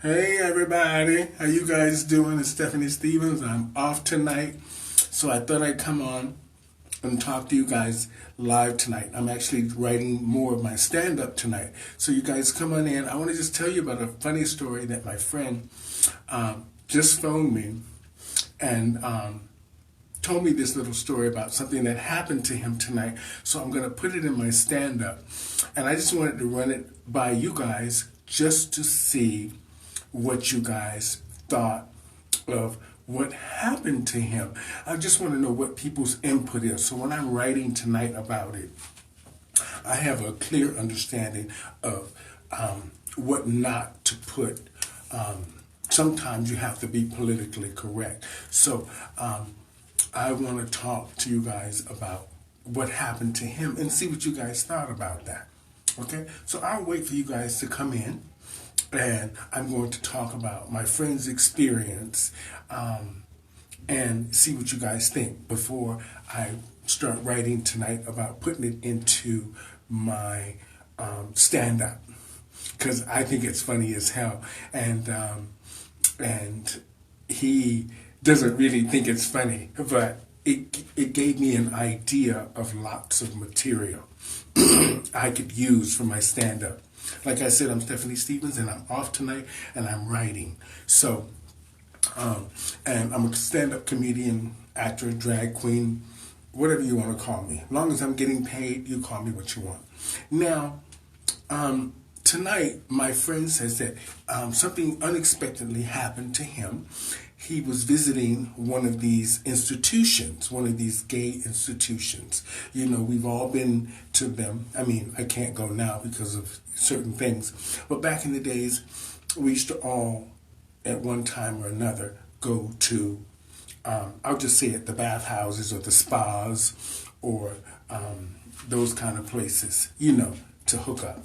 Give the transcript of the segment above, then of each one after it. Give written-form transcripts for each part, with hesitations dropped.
Hey everybody, how you guys doing? It's Stephanie Stevens. I'm off tonight, so I thought I'd come on and talk to you guys live tonight. I'm actually writing more of my stand-up tonight, so you guys come on in. I want to just tell you about a funny story that my friend just phoned me and told me this little story about something that happened to him tonight. So I'm going to put it in my stand-up, and I just wanted to run it by you guys just to see what you guys thought of what happened to him. I just want to know what people's input is. So when I'm writing tonight about it, I have a clear understanding of what not to put. Sometimes you have to be politically correct. So I want to talk to you guys about what happened to him and see what you guys thought about that. Okay? So I'll wait for you guys to come in, and I'm going to talk about my friend's experience and see what you guys think before I start writing tonight about putting it into my stand-up, because I think it's funny as hell, and he doesn't really think it's funny, but it gave me an idea of lots of material I could use for my stand-up. Like I said, I'm Stephanie Stevens, and I'm off tonight, and I'm writing. So, and I'm a stand-up comedian, actor, drag queen, whatever you want to call me. As long as I'm getting paid, you call me what you want. Now, tonight, my friend says that something unexpectedly happened to him. He was visiting one of these institutions, one of these gay institutions. You know, we've all been to them. I mean, I can't go now because of certain things. But back in the days, we used to all, at one time or another, go to, I'll just say it, the bathhouses or the spas or those kind of places, you know, to hook up.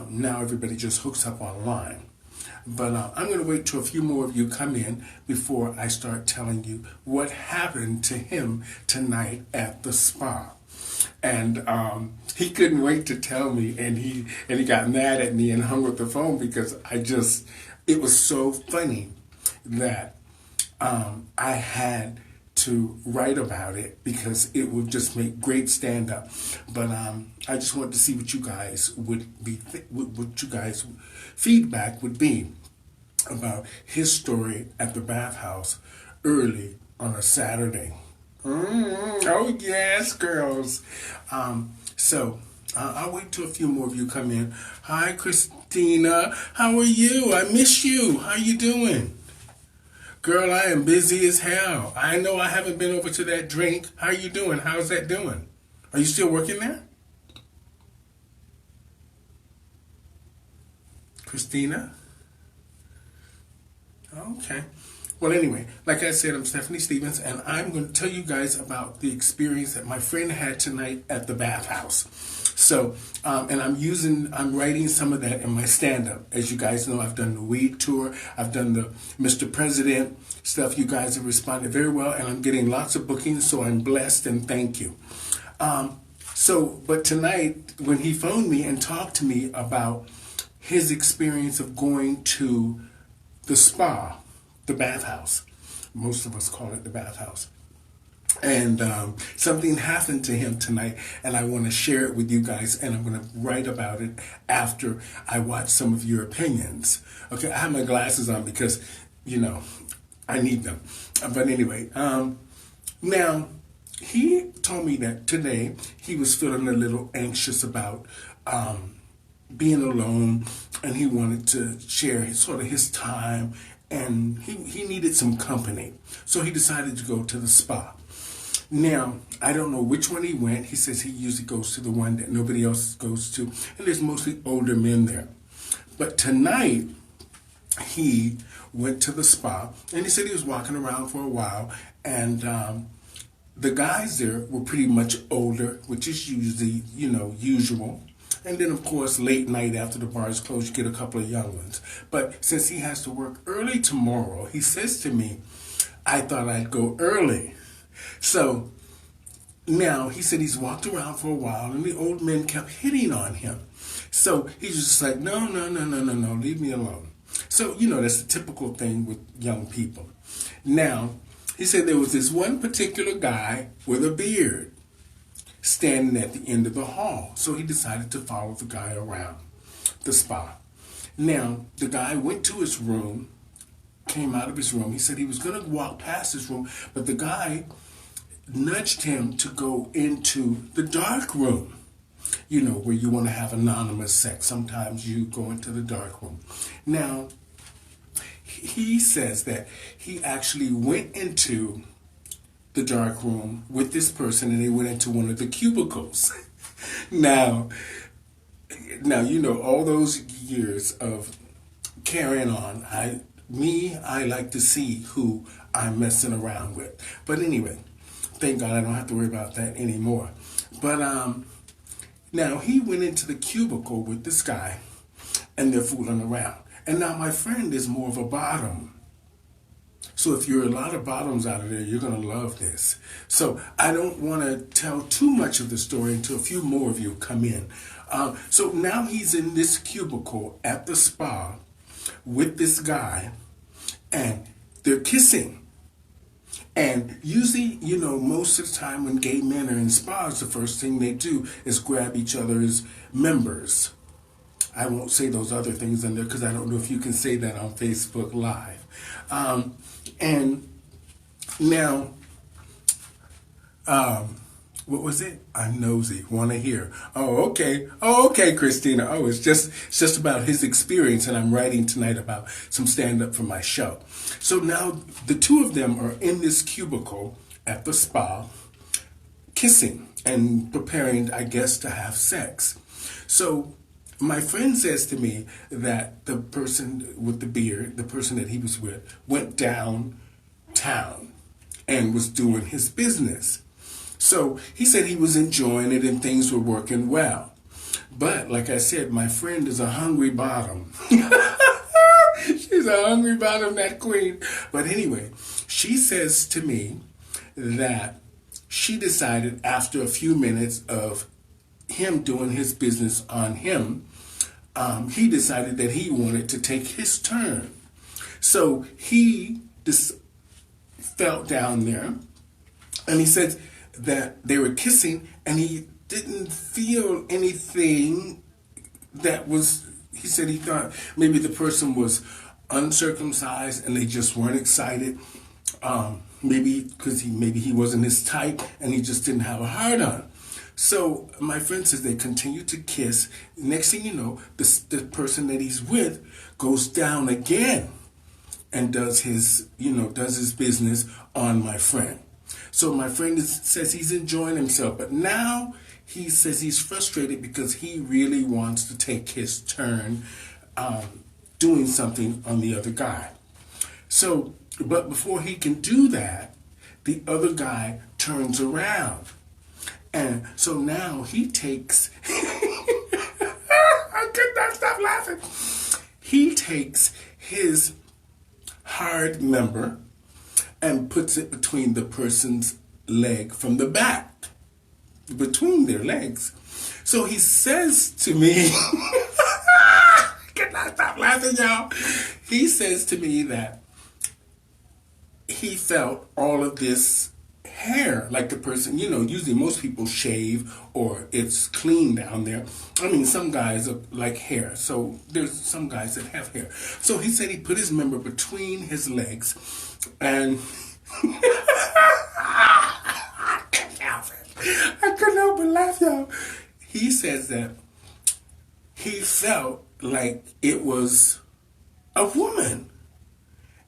Now everybody just hooks up online. But I'm going to wait till a few more of you come in before I start telling you what happened to him tonight at the spa. And he couldn't wait to tell me, and he got mad at me and hung up the phone because it was so funny that I had to write about it because it would just make great stand-up. But I just wanted to see what you guys what you guys feedback would be about his story at the bathhouse early on a Saturday. Oh yes, girls. So I'll wait till a few more of you come in. Hi, Christina. How are you? I miss you. How you doing? Girl, I am busy as hell. I know I haven't been over to that drink. How you doing? How's that doing? Are you still working there? Christina? Okay. Well, anyway, like I said, I'm Stephanie Stevens, and I'm going to tell you guys about the experience that my friend had tonight at the bathhouse. So, and I'm writing some of that in my stand-up. As you guys know, I've done the weed tour. I've done the Mr. President stuff. You guys have responded very well, and I'm getting lots of bookings, so I'm blessed, and thank you. But tonight, when he phoned me and talked to me about his experience of going to the spa, the bathhouse. Most of us call it the bathhouse. And something happened to him tonight, and I want to share it with you guys, and I'm going to write about it after I watch some of your opinions. Okay, I have my glasses on because, you know, I need them. But anyway, now, he told me that today he was feeling a little anxious about being alone, and he wanted to share his time, and he needed some company. So he decided to go to the spa. Now, I don't know which one he went. He says he usually goes to the one that nobody else goes to, and there's mostly older men there. But tonight, he went to the spa, and he said he was walking around for a while, and the guys there were pretty much older, which is usually, usual. And then, of course, late night after the bar is closed, you get a couple of young ones. But since he has to work early tomorrow, he says to me, I thought I'd go early. So now he said he's walked around for a while, and the old men kept hitting on him. So he's just like, no, leave me alone. So, that's a typical thing with young people. Now, he said there was this one particular guy with a beard standing at the end of the hall. So he decided to follow the guy around the spa. Now, the guy went to his room, came out of his room. He said he was going to walk past his room, but the guy nudged him to go into the dark room. Where you want to have anonymous sex. Sometimes you go into the dark room. Now, he says that he actually went into the dark room with this person, and they went into one of the cubicles. now, all those years of carrying on, I like to see who I'm messing around with. But anyway, thank God I don't have to worry about that anymore. But now he went into the cubicle with this guy, and they're fooling around. And now my friend is more of a bottom. So if you're a lot of bottoms out of there, you're going to love this. So I don't want to tell too much of the story until a few more of you come in. So now he's in this cubicle at the spa with this guy, and they're kissing. And usually, most of the time when gay men are in spas, the first thing they do is grab each other's members. I won't say those other things in there because I don't know if you can say that on Facebook Live. And now, what was it? I'm nosy. Want to hear? Oh, okay, Christina. Oh, it's just about his experience, and I'm writing tonight about some stand-up for my show. So now the two of them are in this cubicle at the spa, kissing and preparing, I guess, to have sex. So my friend says to me that the person with the beard, the person that he was with, went downtown and was doing his business. So he said he was enjoying it and things were working well. But like I said, my friend is a hungry bottom. She's a hungry bottom, that queen. But anyway, she says to me that she decided after a few minutes of him doing his business on him, he decided that he wanted to take his turn. So he just fell down there, and he said that they were kissing, and he didn't feel anything that was, he said he thought maybe the person was uncircumcised and they just weren't excited. Maybe because he wasn't his type and he just didn't have a heart on. So my friend says they continue to kiss. Next thing you know, the person that he's with goes down again and does his business on my friend. So my friend says he's enjoying himself, but now he says he's frustrated because he really wants to take his turn doing something on the other guy. So, but before he can do that, the other guy turns around. And so now he takes, I could not stop laughing. He takes his hard member and puts it between the person's leg from the back, between their legs. So he says to me, I cannot stop laughing, y'all. He says to me that he felt all of this hair, like the person, usually most people shave or it's clean down there. I mean, some guys are like hair, so there's some guys that have hair. So he said he put his member between his legs, and I couldn't help but laugh, y'all. He says that he felt like it was a woman,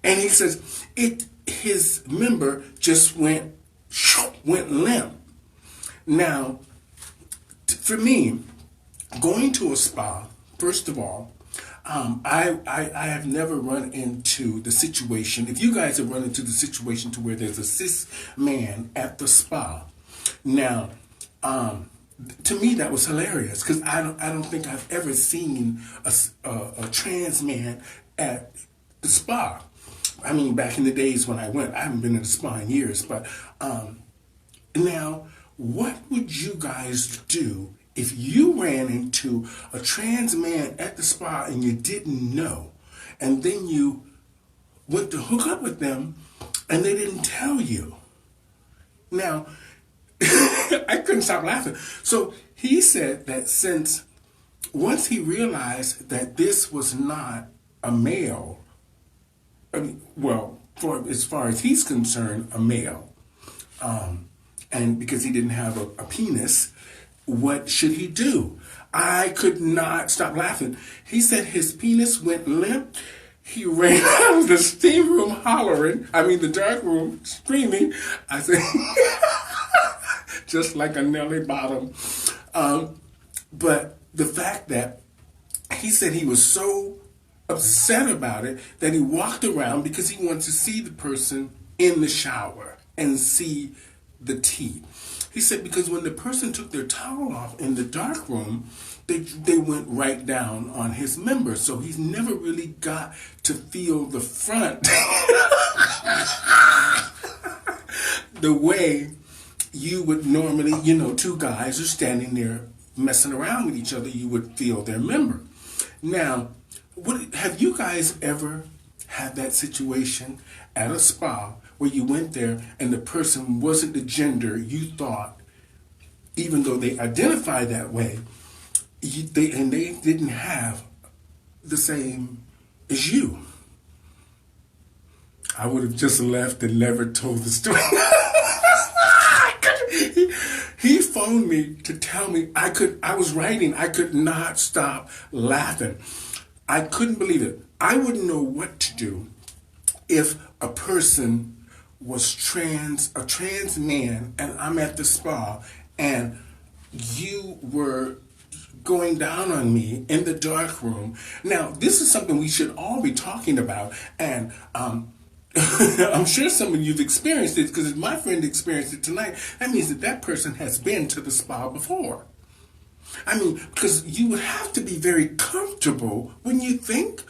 and he says his member just went limp. Now, for me, going to a spa, first of all, I have never run into the situation. If you guys have run into the situation to where there's a cis man at the spa, now, to me that was hilarious because I don't think I've ever seen a trans man at the spa. I mean, back in the days when I went, I haven't been in a spa in years, but now, what would you guys do if you ran into a trans man at the spa and you didn't know, and then you went to hook up with them and they didn't tell you. Now, I couldn't stop laughing. So he said that since once he realized that this was not a male, well, for as far as he's concerned, a male, and because he didn't have a penis, what should he do? I could not stop laughing. He said his penis went limp. He ran out of the steam room hollering, the dark room, screaming. I said, just like a Nelly Bottom. But the fact that he said he was so upset about it that he walked around because he wanted to see the person in the shower and see the tea. He said because when the person took their towel off in the dark room, they went right down on his member. So he's never really got to feel the front the way you would normally, two guys are standing there messing around with each other, you would feel their member. Now, have you guys ever had that situation at a spa where you went there and the person wasn't the gender you thought, even though they identify that way, they didn't have the same as you? I would have just left and never told the story. He phoned me to tell me I was writing. I could not stop laughing. I couldn't believe it. I wouldn't know what to do if a person was a trans man, and I'm at the spa, and you were going down on me in the dark room. Now, this is something we should all be talking about, and I'm sure some of you've experienced it, because if my friend experienced it tonight, that means that person has been to the spa before. Because you would have to be very comfortable when you think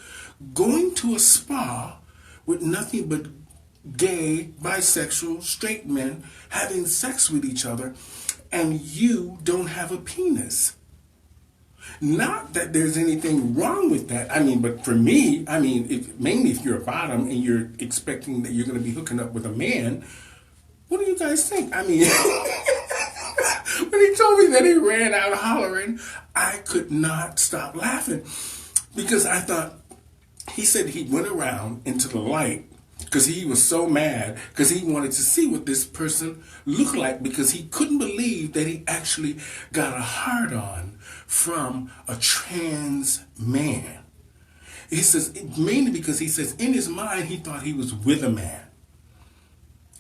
going to a spa with nothing but gay, bisexual, straight men having sex with each other, and you don't have a penis. Not that there's anything wrong with that. But for me, mainly if you're a bottom and you're expecting that you're going to be hooking up with a man, what do you guys think? When he told me that he ran out hollering, I could not stop laughing because I thought, he said he went around into the light because he was so mad because he wanted to see what this person looked like because he couldn't believe that he actually got a hard-on from a trans man. He says, mainly because he says in his mind he thought he was with a man.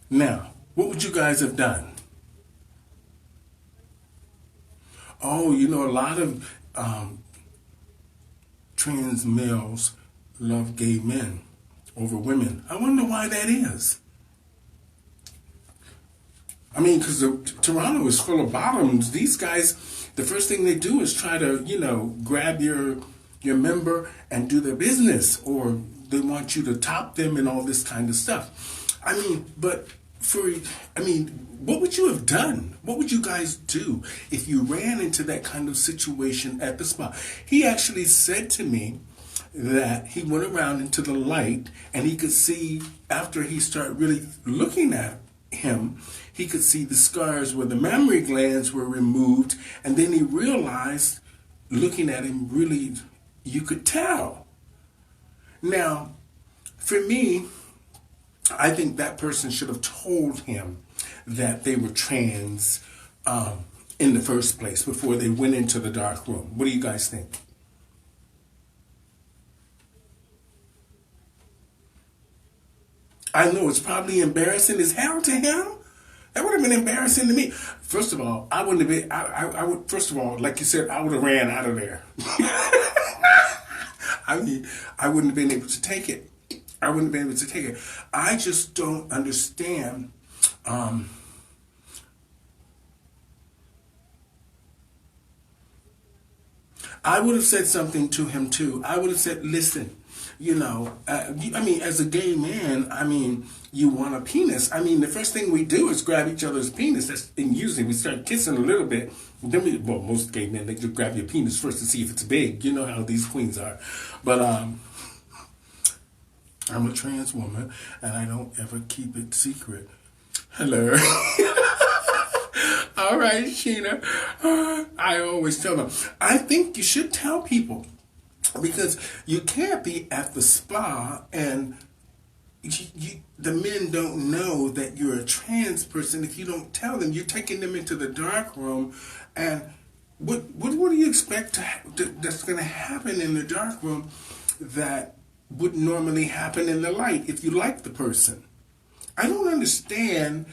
Now, what would you guys have done? Oh, a lot of trans males love gay men over women. I wonder why that is. Because Toronto is full of bottoms. These guys, the first thing they do is try to, grab your member and do their business, or they want you to top them and all this kind of stuff. What would you have done? What would you guys do if you ran into that kind of situation at the spa? He actually said to me that he went around into the light and he could see, after he started really looking at him, he could see the scars where the mammary glands were removed, and then he realized, looking at him, really, you could tell. Now, for me, I think that person should have told him that they were trans in the first place before they went into the dark room. What do you guys think? I know it's probably embarrassing as hell to him. That would have been embarrassing to me. First of all, I wouldn't have been. I would. First of all, like you said, I would have ran out of there. I wouldn't have been able to take it. I just don't understand. I would have said something to him too. I would have said, listen, as a gay man, you want a penis. The first thing we do is grab each other's penis. And usually we start kissing a little bit. Then most gay men, they just grab your penis first to see if it's big. You know how these queens are. But I'm a trans woman, and I don't ever keep it secret. Hello. All right, Sheena. I always tell them, I think you should tell people because you can't be at the spa and the men don't know that you're a trans person. If you don't tell them, you're taking them into the dark room, and what do you expect that's going to happen in the dark room that would normally happen in the light if you like the person? I don't understand.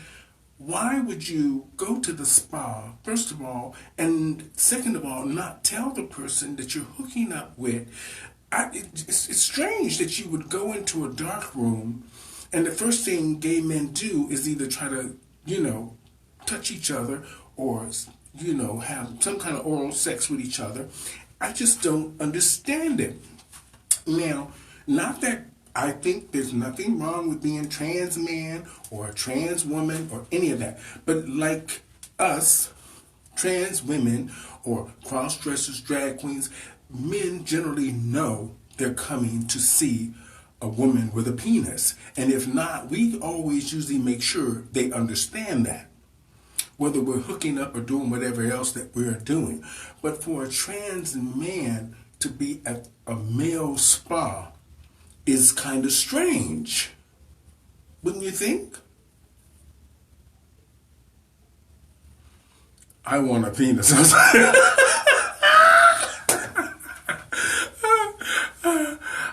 Why would you go to the spa, first of all, and second of all, not tell the person that you're hooking up with? It's strange that you would go into a dark room and the first thing gay men do is either try to, touch each other or, have some kind of oral sex with each other. I just don't understand it. Now, not that I think there's nothing wrong with being trans man or a trans woman or any of that. But like us, trans women or cross-dressers, drag queens, men generally know they're coming to see a woman with a penis. And if not, we always usually make sure they understand that, whether we're hooking up or doing whatever else that we're doing. But for a trans man to be at a male spa is kind of strange, wouldn't you think? I want a penis.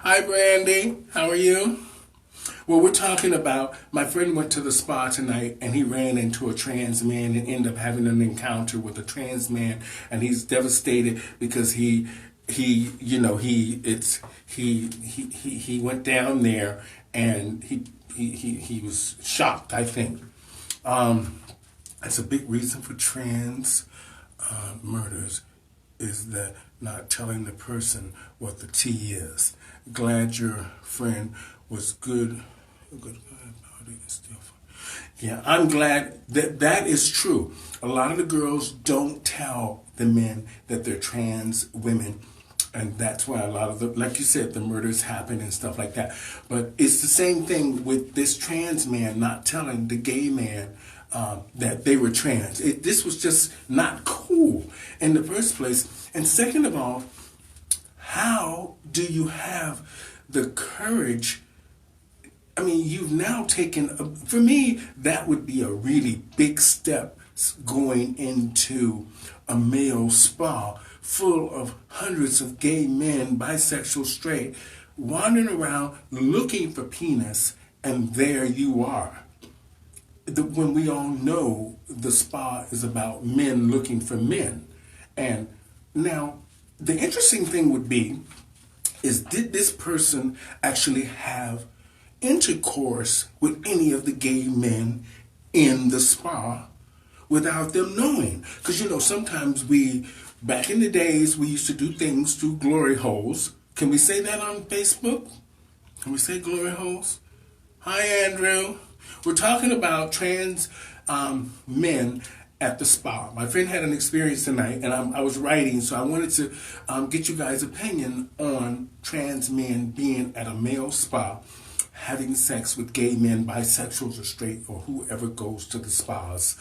Hi, Brandy. How are you? Well, we're talking about my friend went to the spa tonight and he ran into a trans man and ended up having an encounter with a trans man, and he's devastated because he went down there and he was shocked, I think. That's a big reason for trans murders, is that not telling the person what the T is. Glad your friend was good. Yeah, I'm glad that is true. A lot of the girls don't tell the men that they're trans women, and that's why a lot of the, like you said, the murders happen and stuff like that. But it's the same thing with this trans man not telling the gay man that they were trans. This was just not cool in the first place. And second of all, how do you have the courage? I mean, you've now taken, for me, that would be a really big step, going into a male spa full of hundreds of gay men, bisexual, straight, wandering around looking for penis, and there you are. When we all know the spa is about men looking for men. And now, the interesting thing would be, is did this person actually have intercourse with any of the gay men in the spa without them knowing? Because, sometimes back in the days, we used to do things through glory holes. Can we say that on Facebook? Can we say glory holes? Hi, Andrew. We're talking about trans men at the spa. My friend had an experience tonight, and I was writing, so I wanted to get you guys' opinion on trans men being at a male spa, having sex with gay men, bisexuals or straight, or whoever goes to the spas.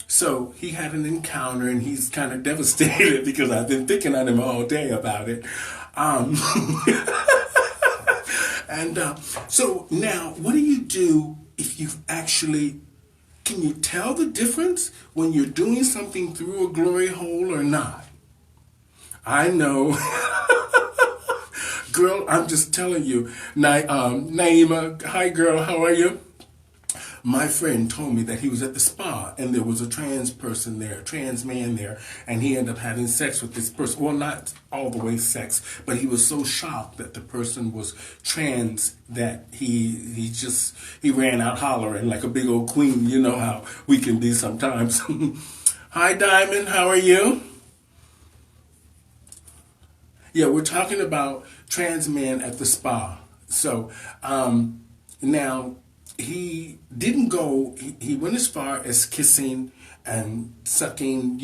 So he had an encounter, and he's kind of devastated because I've been thinking on him all day about it. And so now, what do you do if you've actually, can you tell the difference when you're doing something through a glory hole or not? I know. Girl, I'm just telling you. Naima, hi girl, how are you? My friend told me that he was at the spa and there was a trans person there, a trans man there, and he ended up having sex with this person. Well, not all the way sex, but he was so shocked that the person was trans that he ran out hollering like a big old queen. You know how we can be sometimes. Hi Diamond, how are you? Yeah, we're talking about trans men at the spa. So now, he didn't go, he went as far as kissing and sucking,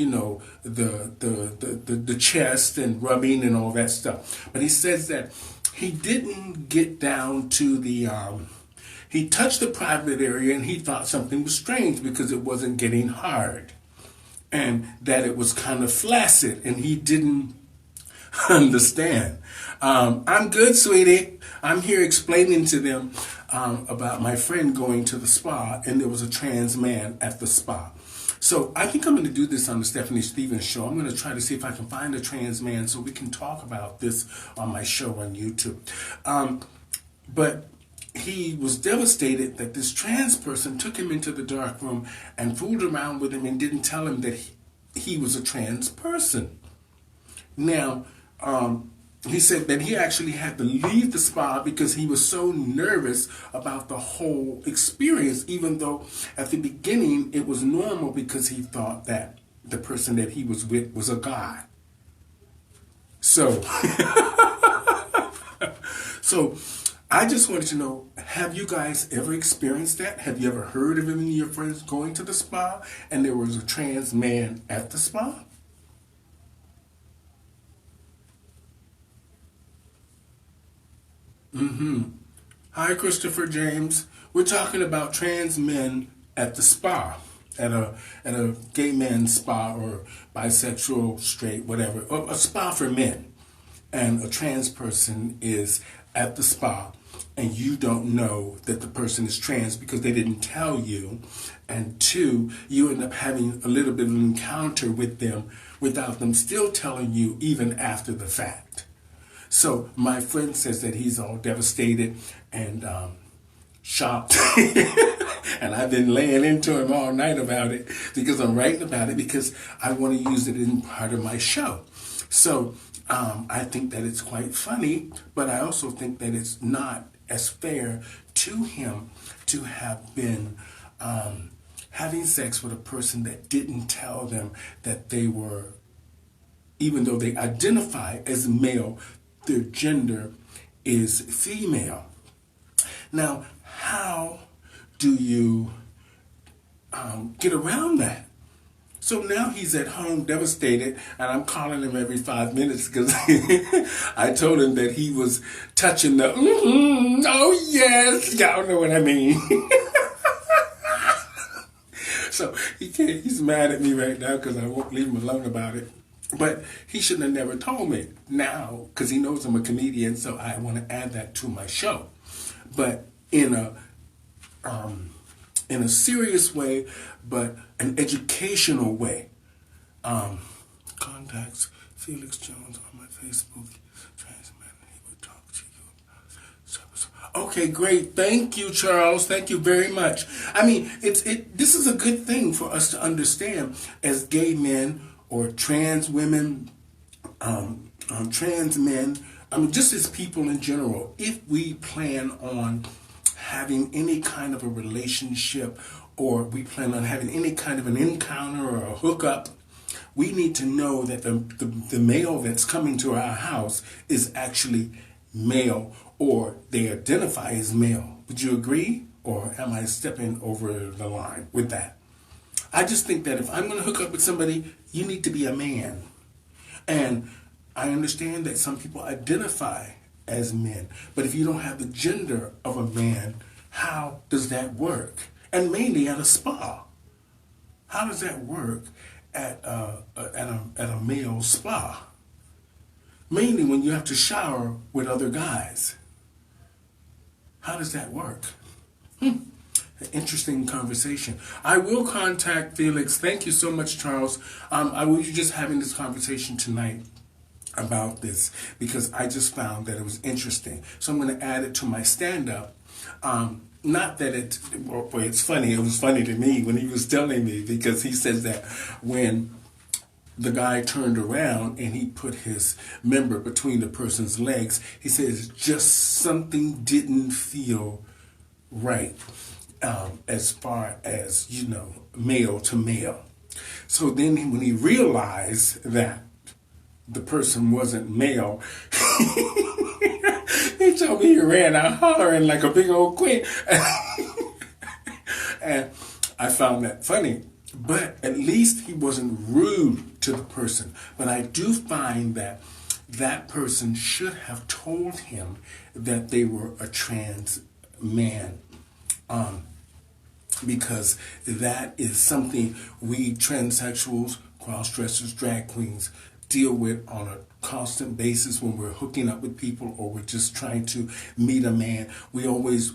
the chest and rubbing and all that stuff. But he says that he didn't get down to the, he touched the private area and he thought something was strange because it wasn't getting hard and that it was kind of flaccid and he didn't understand. I'm good, sweetie. I'm here explaining to them about my friend going to the spa and there was a trans man at the spa. So I think I'm going to do this on the Stephanie Stevens show. I'm going to try to see if I can find a trans man so we can talk about this on my show on YouTube. But he was devastated that this trans person took him into the dark room and fooled around with him and didn't tell him that he was a trans person. Now, he said that he actually had to leave the spa because he was so nervous about the whole experience, even though at the beginning it was normal because he thought that the person that he was with was a guy. So, so I just wanted to know, have you guys ever experienced that? Have you ever heard of any of your friends going to the spa and there was a trans man at the spa? Hi, Christopher James. We're talking about trans men at the spa, at a gay men's spa or bisexual, straight, whatever, or a spa for men. And a trans person is at the spa and you don't know that the person is trans because they didn't tell you. And two, you end up having a little bit of an encounter with them without them still telling you even after the fact. So my friend says that he's all devastated and shocked. And I've been laying into him all night about it because I'm writing about it because I want to use it in part of my show. So I think that it's quite funny, but I also think that it's not as fair to him to have been having sex with a person that didn't tell them that they were, even though they identify as male, their gender is female. Now, how do you get around that? So now he's at home devastated, and I'm calling him every 5 minutes because I told him that he was touching the, oh yes, y'all know what I mean. So he's mad at me right now because I won't leave him alone about it. But he should have never told me now because he knows I'm a comedian, so I want to add that to my show. But in a serious way, but an educational way. Contacts Felix Jones on my Facebook. Trans man, he would talk to you. Okay, great. Thank you, Charles. Thank you very much. I mean, this is a good thing for us to understand as gay men or trans women, trans men, just as people in general. If we plan on having any kind of a relationship or we plan on having any kind of an encounter or a hookup, we need to know that the male that's coming to our house is actually male or they identify as male. Would you agree? Or am I stepping over the line with that? I just think that if I'm going to hook up with somebody, you need to be a man. And I understand that some people identify as men, but if you don't have the gender of a man, how does that work? And mainly at a spa. How does that work at a male spa? Mainly when you have to shower with other guys. How does that work? An interesting conversation. I will contact Felix. Thank you so much, Charles. I was just having this conversation tonight about this because I just found that it was interesting. So I'm going to add it to my stand-up. Not that it's funny. It was funny to me when he was telling me because he says that when the guy turned around and he put his member between the person's legs, he says just something didn't feel right as far as, male to male. So then when he realized that the person wasn't male, he told me he ran out hollering like a big old queen. And I found that funny. But at least he wasn't rude to the person. But I do find that that person should have told him that they were a trans man. Because that is something we transsexuals, cross-dressers, drag queens deal with on a constant basis when we're hooking up with people or we're just trying to meet a man. We always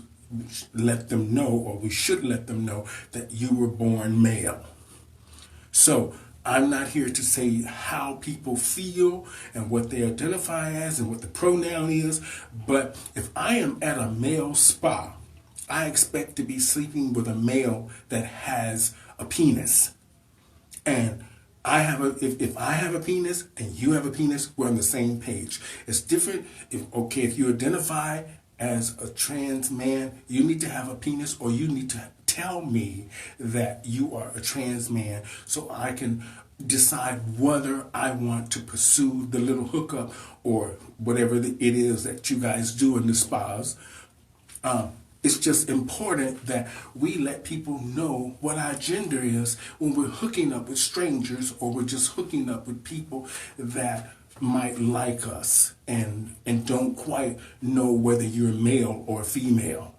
let them know, or we should let them know, that you were born male. So I'm not here to say how people feel and what they identify as and what the pronoun is, but if I am at a male spa, I expect to be sleeping with a male that has a penis. And if I have a penis and you have a penis, we're on the same page. It's different if you identify as a trans man, you need to have a penis, or you need to tell me that you are a trans man so I can decide whether I want to pursue the little hookup or whatever it is that you guys do in the spas. It's just important that we let people know what our gender is when we're hooking up with strangers, or we're just hooking up with people that might like us and don't quite know whether you're male or female.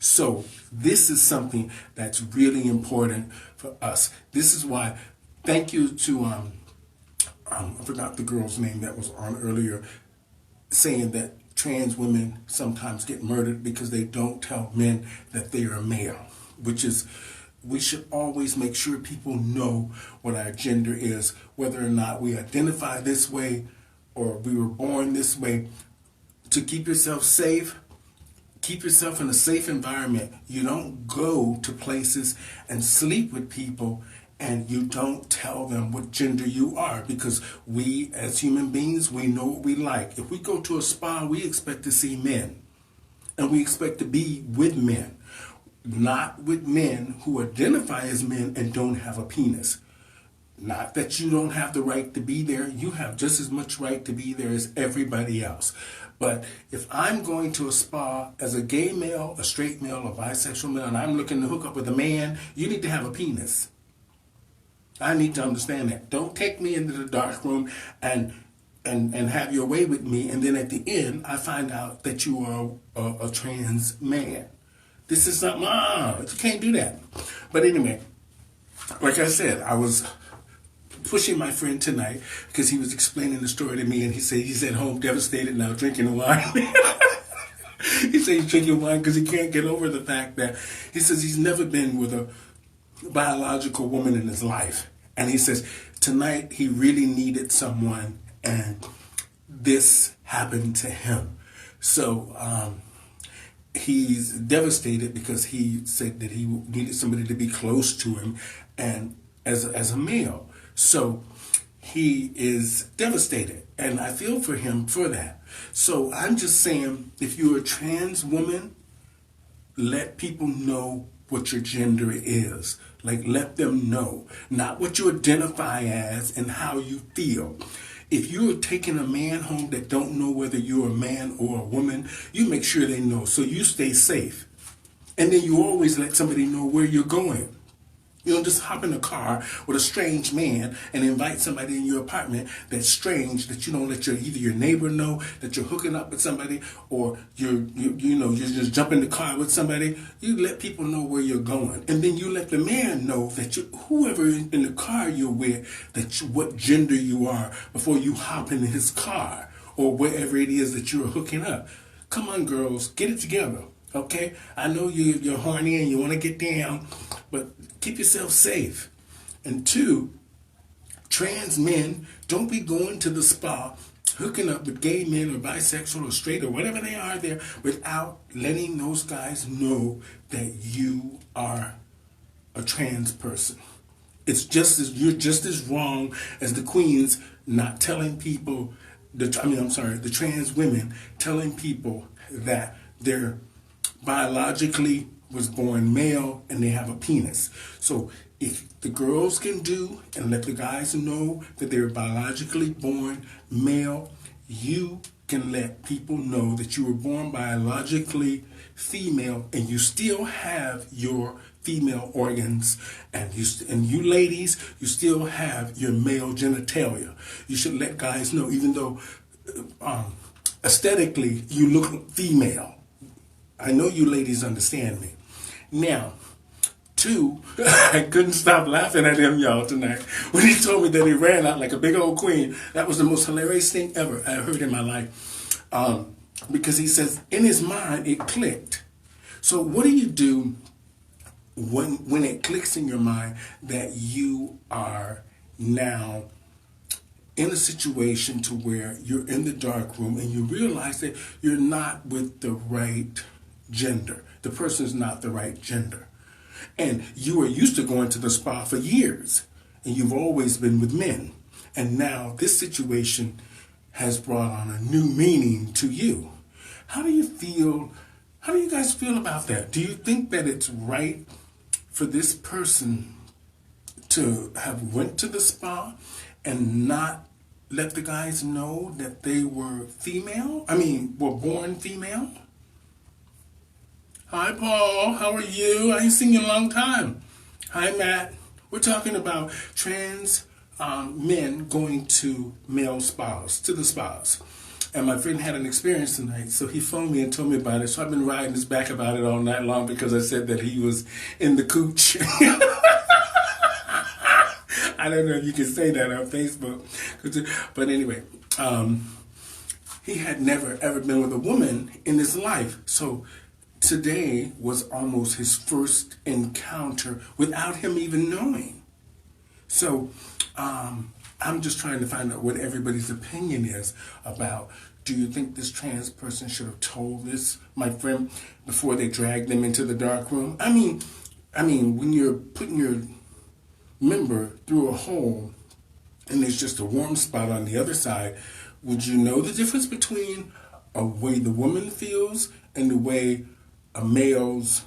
So this is something that's really important for us. This is why, thank you to, I forgot the girl's name that was on earlier, saying that trans women sometimes get murdered because they don't tell men that they are male, which is, we should always make sure people know what our gender is, whether or not we identify this way or we were born this way. To keep yourself safe, keep yourself in a safe environment. You don't go to places and sleep with people and you don't tell them what gender you are, because we as human beings, we know what we like. If we go to a spa, we expect to see men, and we expect to be with men, not with men who identify as men and don't have a penis. Not that you don't have the right to be there. You have just as much right to be there as everybody else. But if I'm going to a spa as a gay male, a straight male, a bisexual male, and I'm looking to hook up with a man, you need to have a penis. I need to understand that. Don't take me into the dark room and have your way with me, and then at the end, I find out that you are a trans man. This is something, you can't do that. But anyway, like I said, I was pushing my friend tonight because he was explaining the story to me, and he said he's at home devastated now drinking wine. He said he's drinking wine because he can't get over the fact that, he says he's never been with a biological woman in his life. And he says tonight he really needed someone, and this happened to him. So he's devastated because he said that he needed somebody to be close to him, and as a male. So he is devastated, and I feel for him for that. So I'm just saying, if you're a trans woman, let people know what your gender is. Like, let them know, not what you identify as and how you feel. If you're taking a man home that don't know whether you're a man or a woman, you make sure they know, so you stay safe. And then you always let somebody know where you're going. You don't just hop in a car with a strange man and invite somebody in your apartment that's strange, that you don't let either your neighbor know that you're hooking up with somebody, or you just jump in the car with somebody. You let people know where you're going, and then you let the man know that whoever in the car you're with, what gender you are before you hop in his car or wherever it is that you're hooking up. Come on, girls, get it together. Okay, I know you're horny and you want to get down, but keep yourself safe. And two, trans men, don't be going to the spa hooking up with gay men or bisexual or straight or whatever they are there without letting those guys know that you are a trans person. You're just as wrong as the queens not telling people, the trans women telling people that they're biologically was born male and they have a penis. So if the girls can do and let the guys know that they're biologically born male, you can let people know that you were born biologically female and you still have your female organs, and you ladies, you still have your male genitalia. You should let guys know, even though aesthetically you look female. I know you ladies understand me. Now, two, I couldn't stop laughing at him, y'all, tonight. When he told me that he ran out like a big old queen, that was the most hilarious thing ever I heard in my life. Because he says, in his mind, it clicked. So what do you do when it clicks in your mind that you are now in a situation to where you're in the dark room and you realize that you're not with the right gender? The person's not the right gender. And you were used to going to the spa for years, and you've always been with men. And now this situation has brought on a new meaning to you. How do you feel? How do you guys feel about that? Do you think that it's right for this person to have went to the spa and not let the guys know that they were female? Were born female? Hi, Paul. How are you? I ain't seen you in a long time. Hi, Matt. We're talking about trans men going to male spas, to the spas. And my friend had an experience tonight, so he phoned me and told me about it. So I've been riding his back about it all night long because I said that he was in the cooch. I don't know if you can say that on Facebook. But anyway, he had never, ever been with a woman in his life. So today was almost his first encounter without him even knowing. So I'm just trying to find out what everybody's opinion is about, do you think this trans person should have told this, my friend, before they dragged them into the dark room? I mean, when you're putting your member through a hole and there's just a warm spot on the other side, would you know the difference between a way the woman feels and the way a male's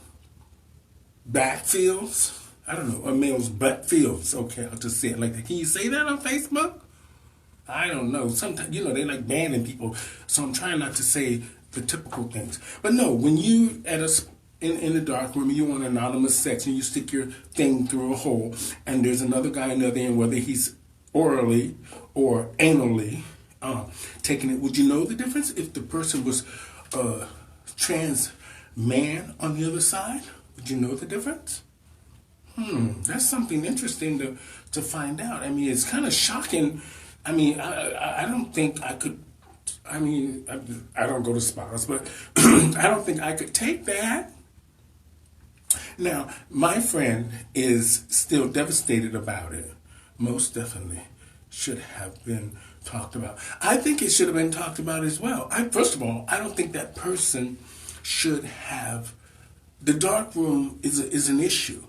back feels? I don't know, a male's butt feels. Okay, I'll just say it like that. Can you say that on Facebook? I don't know. Sometimes, they like banning people, so I'm trying not to say the typical things. But no, when you in the dark room, you want anonymous sex, and you stick your thing through a hole, and there's another guy on the other end, whether he's orally or anally taking it, would you know the difference if the person was a trans man on the other side? Would you know the difference? That's something interesting to find out. It's kind of shocking. I don't think I could. I don't go to spas, but I don't think I could take that. Now, my friend is still devastated about it. Most definitely should have been talked about. I think it should have been talked about as well. First of all, I don't think that person should have. The dark room is an issue.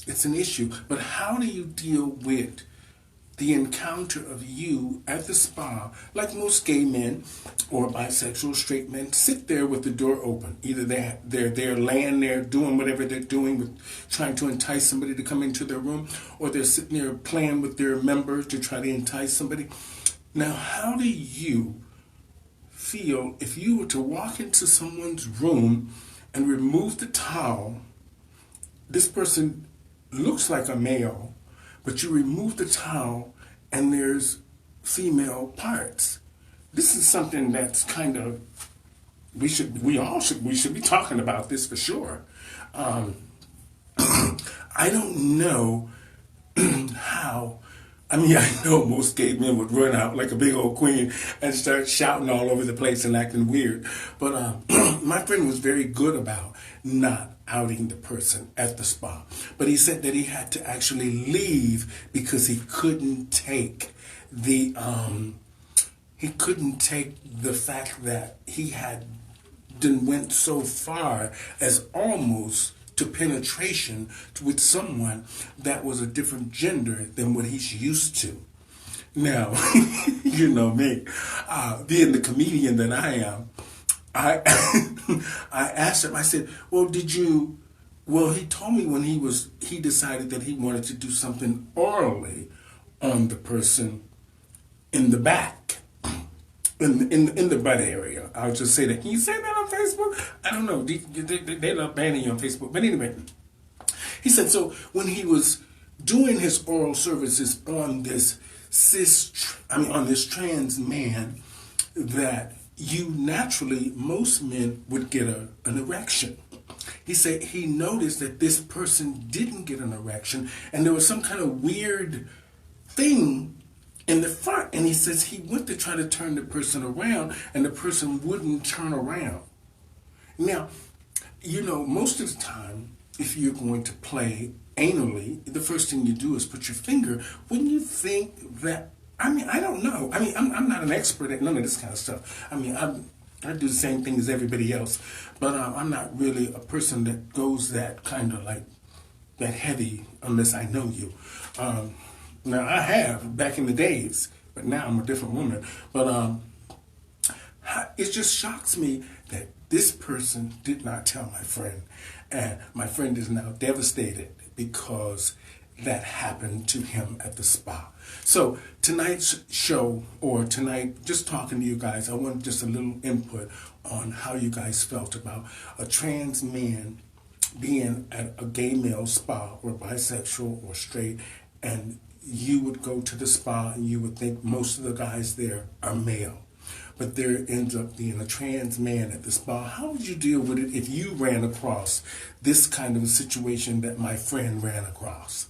It's an issue. But how do you deal with the encounter of you at the spa, like most gay men or bisexual straight men, sit there with the door open. Either they're there laying there doing whatever they're doing, with trying to entice somebody to come into their room, or they're sitting there playing with their members to try to entice somebody. Now, how do you feel if you were to walk into someone's room and remove the towel? This person looks like a male, but you remove the towel and there's female parts. This is something that's kind of, we should be talking about this for sure. I don't know how. I know most gay men would run out like a big old queen and start shouting all over the place and acting weird. But my friend was very good about not outing the person at the spa. But he said that he had to actually leave because he couldn't take the fact that he had went so far as almost to penetration with someone that was a different gender than what he's used to. Now, you know me, being the comedian that I am, I asked him, I said, well, he told me when he decided that he wanted to do something orally on the person in the back, in the butt area. I'll just say that. Can you say that on Facebook? I don't know. They love banning you on Facebook. But anyway, He said, so when he was doing his oral services on this on this trans man, that you naturally, most men would get an erection. He said he noticed that this person didn't get an erection, and there was some kind of weird thing in the front. And he says he went to try to turn the person around, and the person wouldn't turn around. Now, most of the time, if you're going to play anally, the first thing you do is put your finger. Wouldn't you think that? I don't know. I'm not an expert at none of this kind of stuff. I do the same thing as everybody else, but I'm not really a person that goes that kind of like that heavy unless I know you. Now I have back in the days, but now I'm a different woman. But it just shocks me that this person did not tell my friend, and my friend is now devastated because that happened to him at the spa. So tonight's show, or tonight, just talking to you guys, I want just a little input on how you guys felt about a trans man being at a gay male spa, or bisexual or straight, and you would go to the spa and you would think most of the guys there are male. But there ends up being a trans man at the spa. How would you deal with it if you ran across this kind of a situation that my friend ran across?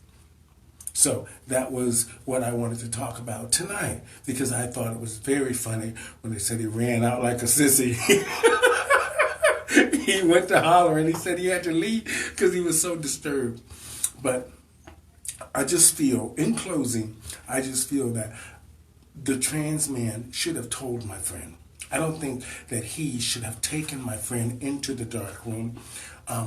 So that was what I wanted to talk about tonight, because I thought it was very funny when they said he ran out like a sissy. He went to holler and he said he had to leave because he was so disturbed. But I just feel, in closing, I just feel that the trans man should have told my friend. I don't think that he should have taken my friend into the dark room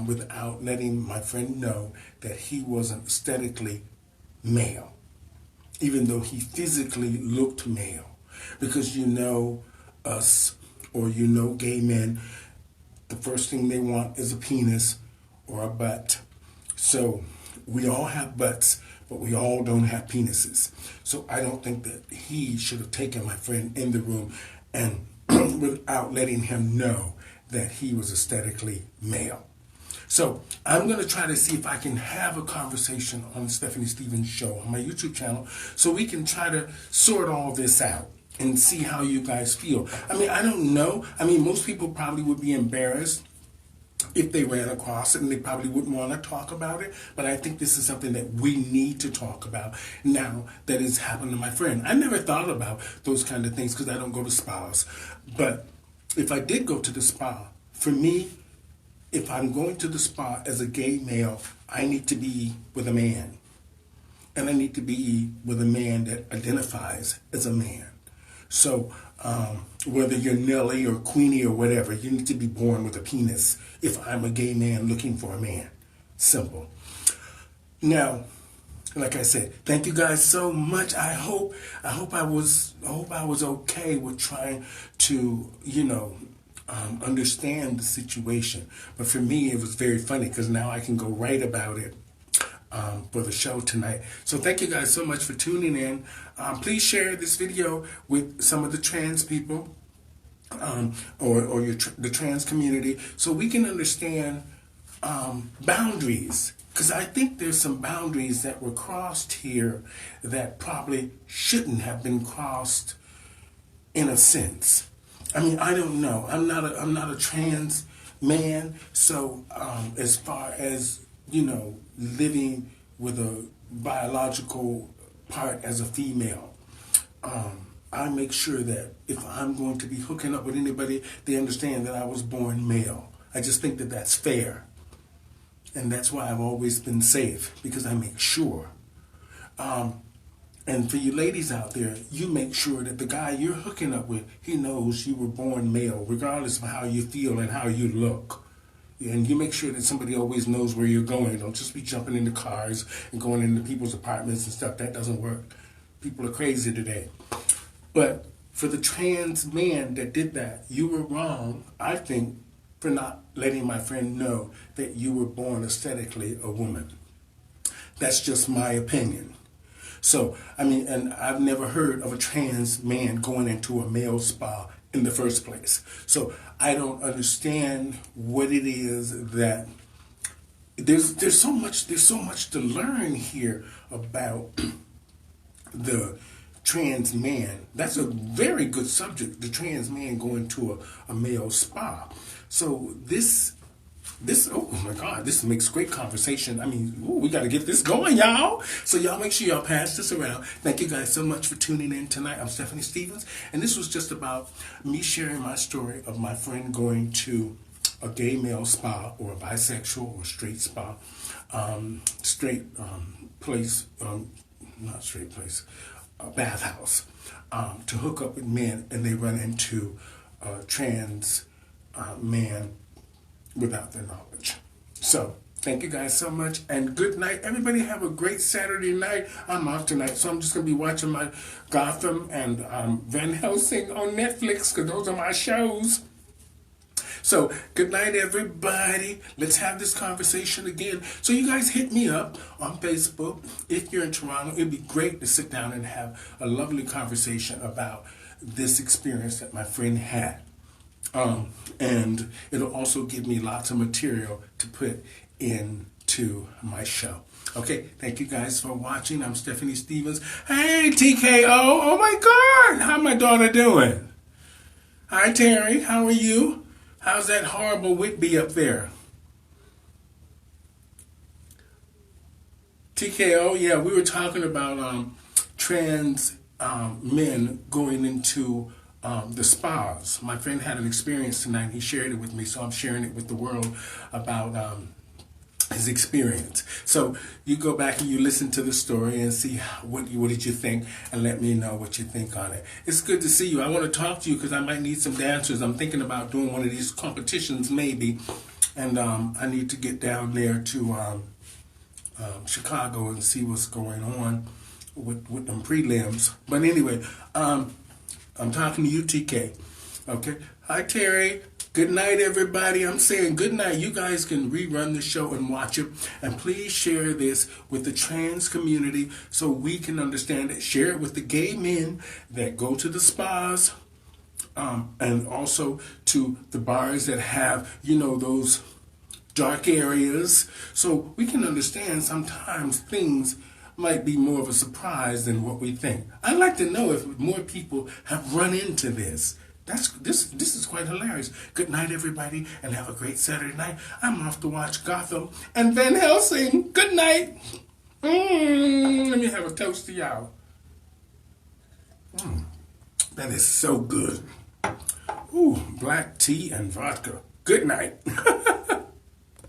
without letting my friend know that he wasn't aesthetically male, even though he physically looked male. Because us, or gay men, the first thing they want is a penis or a butt. So we all have butts, but we all don't have penises. So I don't think that he should have taken my friend in the room and without letting him know that he was aesthetically male. So I'm going to try to see if I can have a conversation on the Stephanie Stevens show on my YouTube channel, so we can try to sort all this out and see how you guys feel. I don't know. Most people probably would be embarrassed if they ran across it, and they probably wouldn't want to talk about it. But I think this is something that we need to talk about now that it's happened to my friend. I never thought about those kind of things because I don't go to spas. But if I did go to the spa, for me, if I'm going to the spa as a gay male, I need to be with a man. And I need to be with a man that identifies as a man. So whether you're Nelly or Queenie or whatever, you need to be born with a penis if I'm a gay man looking for a man. Simple. Now, like I said, thank you guys so much. I hope I was okay with trying to, understand the situation. But for me, it was very funny because now I can go write about it for the show tonight. So thank you guys so much for tuning in. Please share this video with some of the trans people or the trans community, so we can understand boundaries. Because I think there's some boundaries that were crossed here that probably shouldn't have been crossed in a sense. I don't know. I'm not a trans man, so as far as living with a biological part as a female, I make sure that if I'm going to be hooking up with anybody, they understand that I was born male. I just think that that's fair, and that's why I've always been safe, because I make sure. And for you ladies out there, you make sure that the guy you're hooking up with, he knows you were born male, regardless of how you feel and how you look. And you make sure that somebody always knows where you're going. Don't just be jumping into cars and going into people's apartments and stuff. That doesn't work. People are crazy today. But for the trans man that did that, you were wrong, I think, for not letting my friend know that you were born aesthetically a woman. That's just my opinion. So, and I've never heard of a trans man going into a male spa in the first place. So I don't understand what it is that there's so much to learn here about the trans man. That's a very good subject. The trans man going to a male spa. So this oh my God, this makes great conversation. I mean, ooh, we got to get this going, y'all. So y'all make sure y'all pass this around. Thank you guys so much for tuning in tonight. I'm Stephanie Stevens, and this was just about me sharing my story of my friend going to a gay male spa or a bisexual or straight spa, straight place, not straight place, a bathhouse, to hook up with men, and they run into a trans man without their knowledge. So, thank you guys so much, and good night. Everybody have a great Saturday night. I'm off tonight, so I'm just going to be watching my Gotham and Van Helsing on Netflix, because those are my shows. So, good night, everybody. Let's have this conversation again. So, you guys hit me up on Facebook. If you're in Toronto, it'd be great to sit down and have a lovely conversation about this experience that my friend had. And it'll also give me lots of material to put into my show. Okay, thank you guys for watching. I'm Stephanie Stevens. Hey, TKO. Oh, my God. How's my daughter doing? Hi, Terry. How are you? How's that horrible Whitby up there? TKO, yeah, we were talking about trans men going into the spas. My friend had an experience tonight. He shared it with me, so I'm sharing it with the world about his experience. So you go back and you listen to the story and see what did you think, and let me know what you think on it. It's good to see you. I want to talk to you because I might need some dancers. I'm thinking about doing one of these competitions maybe, and I need to get down there to Chicago and see what's going on with them prelims. But anyway, I'm talking to you, TK. Okay. Hi, Terry. Good night, everybody. I'm saying good night. You guys can rerun the show and watch it. And please share this with the trans community so we can understand it. Share it with the gay men that go to the spas, and also to the bars that have, those dark areas. So we can understand sometimes things might be more of a surprise than what we think. I'd like to know if more people have run into this. This is quite hilarious. Good night, everybody, and have a great Saturday night. I'm off to watch Gotham and Van Helsing. Good night. Let me have a toast to y'all. That is so good. Ooh, black tea and vodka. Good night.